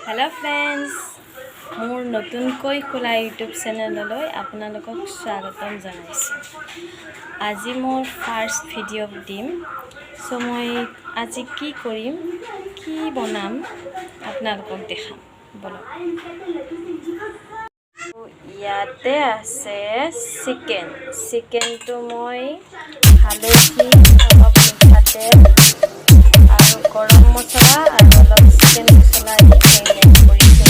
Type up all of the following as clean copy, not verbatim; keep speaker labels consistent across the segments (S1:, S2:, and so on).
S1: Hello friends मोर नतुनকৈ খোলা YouTube চেনেললৈ আপোনালোকক স্বাগতম জনাইছো। আজি মোৰ ফাৰ্স্ট ভিডিও দিম। সো মই আজি কি কৰিম কি বনাম আপোনালোকক দেখাম বলক। ইয়াতে আছে চিকেন তো মই হালধি অলপ মিঠাতে আৰু গৰম মছলা আৰু অলপ চিকেন মছলা দি মেৰিনেট কৰিছো।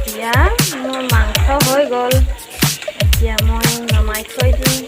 S1: এতিয়া মোৰ মাংস হৈ গ'ল। এতিয়া মই নমাই থৈ দিম।